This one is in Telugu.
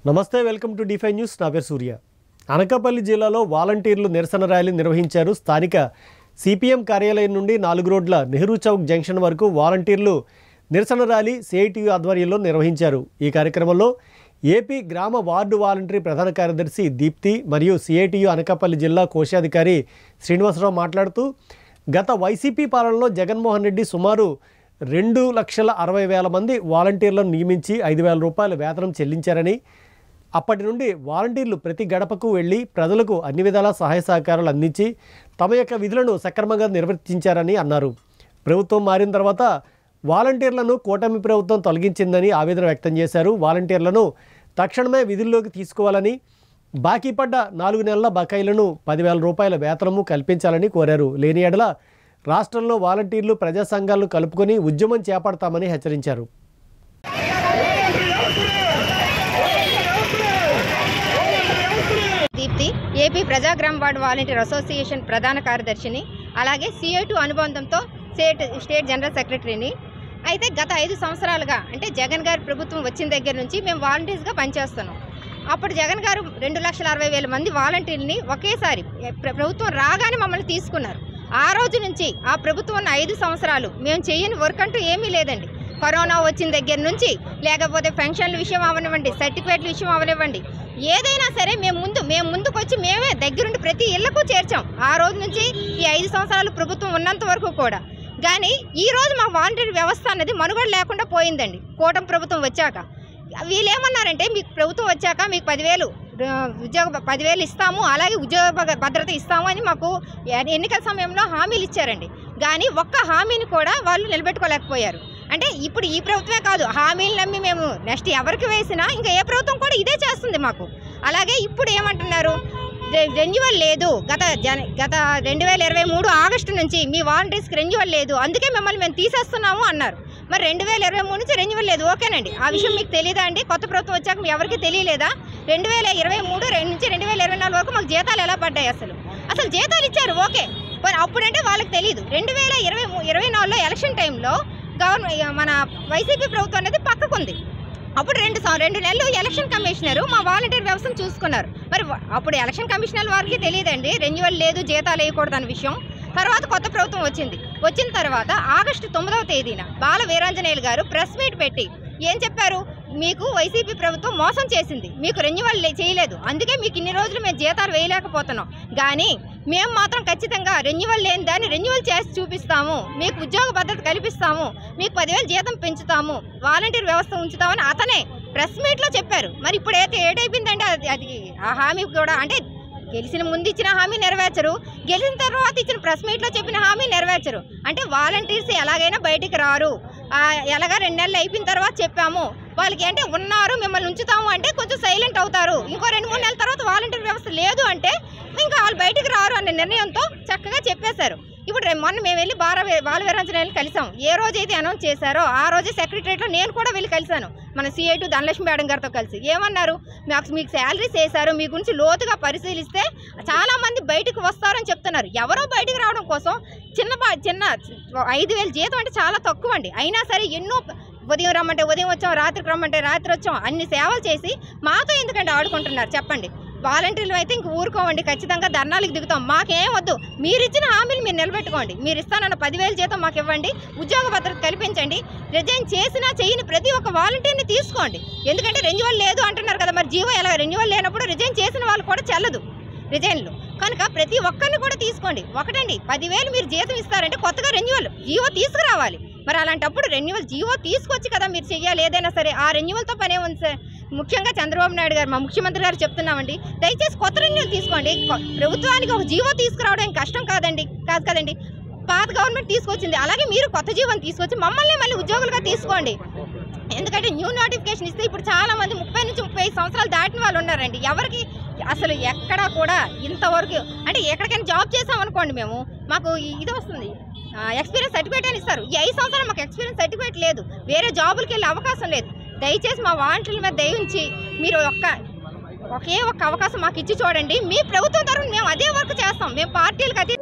నమస్తే, వెల్కమ్ టు D5 న్యూస్. నా పేరు సూర్య. అనకాపల్లి జిల్లాలో వాలంటీర్లు నిరసన ర్యాలీ నిర్వహించారు. స్థానిక సిపిఎం కార్యాలయం నుండి 4 రోడ్ల నెహ్రూ చౌక్ జంక్షన్ వరకు వాలంటీర్లు నిరసన ర్యాలీ సిఐటియు ఆధ్వర్యంలో నిర్వహించారు. ఈ కార్యక్రమంలో ఏపీ గ్రామ వార్డు వాలంటరీ ప్రధాన కార్యదర్శి దీప్తి మరియు సిఐటియు అనకాపల్లి జిల్లా కోశాధికారి శ్రీనివాసరావు మాట్లాడుతూ, గత వైసీపీ పాలనలో జగన్మోహన్ రెడ్డి సుమారు 2,60,000 మంది వాలంటీర్లను నియమించి 5,000 రూపాయల వేతనం చెల్లించారని, అప్పటి నుండి వాలంటీర్లు ప్రతి గడపకు వెళ్లి ప్రజలకు అన్ని విధాల సహాయ సహకారాలు అందించి తమ యొక్క విధులను సక్రమంగా నిర్వర్తించారని అన్నారు. ప్రభుత్వం మారిన తర్వాత వాలంటీర్లను కూటమి ప్రభుత్వం తొలగించిందని ఆవేదన వ్యక్తం చేశారు. వాలంటీర్లను తక్షణమే విధుల్లోకి తీసుకోవాలని, బాకీ పడ్డ 4 నెలల బకాయిలను 10,000 రూపాయల వేతనము కల్పించాలని కోరారు. లేని ఎడల రాష్ట్రంలో వాలంటీర్లు ప్రజా సంఘాలను కలుపుకొని ఉద్యమం చేపడతామని హెచ్చరించారు. దీప్తి, ఏపీ ప్రజాగ్రామ వార్డు వాలంటీర్ అసోసియేషన్ ప్రధాన కార్యదర్శిని, అలాగే సిఐటియు అనుబంధంతో స్టేట్ జనరల్ సెక్రటరీని. అయితే గత 5 సంవత్సరాలుగా, అంటే జగన్ గారి ప్రభుత్వం వచ్చిన దగ్గర నుంచి మేము వాలంటీర్స్గా పనిచేస్తున్నాం. అప్పుడు జగన్ గారు 2,60,000 మంది వాలంటీర్ని ఒకేసారి ప్రభుత్వం రాగానే మమ్మల్ని తీసుకున్నారు. ఆ రోజు నుంచి ఆ ప్రభుత్వం ఉన్న 5 సంవత్సరాలు మేము చేయని వర్క్ అంటూ ఏమీ లేదండి. కరోనా వచ్చిన దగ్గర నుంచి, లేకపోతే పెన్షన్ల విషయం అవనివ్వండి, సర్టిఫికేట్ల విషయం అవనివ్వండి, ఏదైనా సరే మేము ముందుకు వచ్చి మేమే దగ్గరుండి ప్రతి ఇళ్లకు చేర్చాం. ఆ రోజు నుంచి ఈ 5 సంవత్సరాలు ప్రభుత్వం ఉన్నంత వరకు కూడా. కానీ ఈరోజు మా వాలంటీర్ వ్యవస్థ అనేది మనుగడ లేకుండా పోయిందండి. కూటమి ప్రభుత్వం వచ్చాక వీళ్ళు ఏమన్నారంటే, మీకు ప్రభుత్వం వచ్చాక మీకు 10,000 ఇస్తాము, అలాగే ఉద్యోగ భద్రత ఇస్తాము అని మాకు ఎన్నికల సమయంలో హామీలు ఇచ్చారండి. కానీ ఒక్క హామీని కూడా వాళ్ళు నిలబెట్టుకోలేకపోయారు. అంటే ఇప్పుడు ఈ ప్రభుత్వమే కాదు, హామీలు నమ్మి మేము నెక్స్ట్ ఎవరికి వేసినా ఇంకా ఏ ప్రభుత్వం కూడా ఇదే చేస్తుంది మాకు. అలాగే ఇప్పుడు ఏమంటున్నారు, రెన్యువల్ లేదు, గత 2023 ఆగస్టు నుంచి మీ వాలంటీర్స్కి రెన్యువల్ లేదు, అందుకే మిమ్మల్ని మేము తీసేస్తున్నాము అన్నారు. మరి 2023 నుంచి రెన్యువల్ లేదు, ఓకేనండి. ఆ విషయం మీకు తెలియదా అండి? కొత్త ప్రభుత్వం వచ్చాక మీ ఎవరికి తెలియలేదా? 2023 నుంచి 2024 వరకు మాకు జీతాలు ఎలా పడ్డాయి? అసలు జీతాలు ఇచ్చారు, ఓకే. అప్పుడంటే వాళ్ళకి తెలియదు. 2024లో ఎలక్షన్ టైంలో మన వైసీపీ ప్రభుత్వం అనేది పక్కకుంది. అప్పుడు 2 నెలలు ఎలక్షన్ కమిషనరు మా వాలంటీర్ వ్యవస్థను చూసుకున్నారు. మరి అప్పుడు ఎలక్షన్ కమిషనర్ వారికి తెలియదండి రెన్యువల్ లేదు, జీతాలు వేయకూడదు అనే విషయం. తర్వాత కొత్త ప్రభుత్వం వచ్చిన తర్వాత ఆగస్టు 9వ తేదీన బాల వీరాంజనేయులు గారు ప్రెస్ మీట్ పెట్టి ఏం చెప్పారు, మీకు వైసీపీ ప్రభుత్వం మోసం చేసింది, మీకు రెన్యువల్ చేయలేదు, అందుకే మీకు ఇన్ని రోజులు మేము జీతాలు వేయలేకపోతున్నాం. కానీ మేము మాత్రం ఖచ్చితంగా రెన్యువల్ లేని దాన్ని రెన్యువల్ చేసి చూపిస్తాము, మీకు ఉద్యోగ భద్రత కల్పిస్తాము, మీకు 10,000 జీతం పెంచుతాము, వాలంటీర్ వ్యవస్థ ఉంచుతామని అతనే ప్రెస్ మీట్లో చెప్పారు. మరి ఇప్పుడు ఏటైపోయిందంటే అది ఆ హామీ కూడా, అంటే గెలిచిన ముందు ఇచ్చిన హామీ నెరవేర్చరు, గెలిచిన తర్వాత ఇచ్చిన ప్రెస్ మీట్లో చెప్పిన హామీ నెరవేర్చరు. అంటే వాలంటీర్స్ ఎలాగైనా బయటికి రారు. ఎలాగా 2 నెలలు అయిపోయిన తర్వాత చెప్పాము వాళ్ళకి, అంటే ఉన్నారు మిమ్మల్ని ఉంచుతాము అంటే కొంచెం సైలెంట్ అవుతారు. ఇంకో 2-3 నెలల తర్వాత వాలంటీర్ వ్యవస్థ లేదు అంటే ఇంకా వాళ్ళు బయటికి రారు అనే నిర్ణయంతో చక్కగా చెప్పేశారు. ఇప్పుడు మొన్న మేము వెళ్ళి బాల వీరాంజనేయులు కలిసాం. ఏ రోజైతే అనౌన్స్ చేశారో ఆ రోజే సెక్రటరియట్లో నేను కూడా వెళ్ళి కలిశాను, మన సిఐటియు ధనలక్ష్మి మేడం గారితో కలిసి. ఏమన్నారు, మీకు శాలరీస్ వేశారు, మీ గురించి లోతుగా పరిశీలిస్తే చాలామంది బయటకు వస్తారని చెప్తున్నారు. ఎవరో బయటకు రావడం కోసం చిన్న 5,000 జీతం అంటే చాలా తక్కువ అండి. అయినా సరే ఎన్నో ఉదయం రమ్మంటే ఉదయం వచ్చాం, రాత్రికి రమ్మంటే రాత్రి వచ్చాం, అన్ని సేవలు చేసి మాతో ఎందుకంటే ఆడుకుంటున్నారు చెప్పండి. వాలంటీర్లు అయితే ఇంక ఊరుకోవండి, ఖచ్చితంగా ధర్నాలకు దిగుతాం. మాకేం వద్దు, మీరు ఇచ్చిన హామీలు మీరు నిలబెట్టుకోండి, మీరు ఇస్తానన్న 10,000 జీతం మాకు ఇవ్వండి, ఉద్యోగ భద్రత కల్పించండి, రిజైన్ చేసినా చేయని ప్రతి ఒక్క వాలంటీర్ని తీసుకోండి. ఎందుకంటే రెన్యువల్ లేదు అంటున్నారు కదా, మరి జీవో ఎలా రెన్యువల్ లేనప్పుడు రిజైన్ చేసిన వాళ్ళు కూడా చెల్లదు రిజైన్లు, కనుక ప్రతి ఒక్కరిని కూడా తీసుకోండి. ఒకటండి, 10,000 మీరు జీతం ఇస్తారంటే కొత్తగా రెన్యువల్ జీవో తీసుకురావాలి. మరి అలాంటప్పుడు రెన్యువల్ జీవో తీసుకొచ్చి కదా మీరు చెయ్యాలి ఏదైనా సరే. ఆ రెన్యువల్తో పనే ఉంది సార్. ముఖ్యంగా చంద్రబాబు నాయుడు గారు, మా ముఖ్యమంత్రి గారు చెప్తున్నామండి, దయచేసి కొత్త రెన్యువల్ తీసుకోండి. ప్రభుత్వానికి ఒక జీవో తీసుకురావడం కష్టం కాదు కదండి. పాత గవర్నమెంట్ తీసుకొచ్చింది, అలాగే మీరు కొత్త జీవోని తీసుకొచ్చి మమ్మల్ని మళ్ళీ ఉద్యోగులుగా తీసుకోండి. ఎందుకంటే న్యూ నోటిఫికేషన్ ఇస్తే ఇప్పుడు చాలామంది 30 నుంచి 35 సంవత్సరాలు దాటిన వాళ్ళు ఉన్నారండి. ఎవరికి అసలు ఎక్కడా కూడా ఇంతవరకు, అంటే ఎక్కడికైనా జాబ్ చేసామనుకోండి, మేము మాకు ఇది వస్తుంది, ఎక్స్పీరియన్స్ సర్టిఫికేట్ అని ఇస్తారు. ఈ 5 సంవత్సరాలు మాకు ఎక్స్పీరియన్స్ సర్టిఫికేట్ లేదు, వేరే జాబులకి వెళ్ళే అవకాశం లేదు. దయచేసి మా వాలంటీర్ల మీద దయ ఉంచి మీరు ఒకే ఒక్క అవకాశం మాకు ఇచ్చి చూడండి. మీ ప్రభుత్వం తరఫున మేము అదే వర్క్ చేస్తాం, మేము పార్టీలకు అదే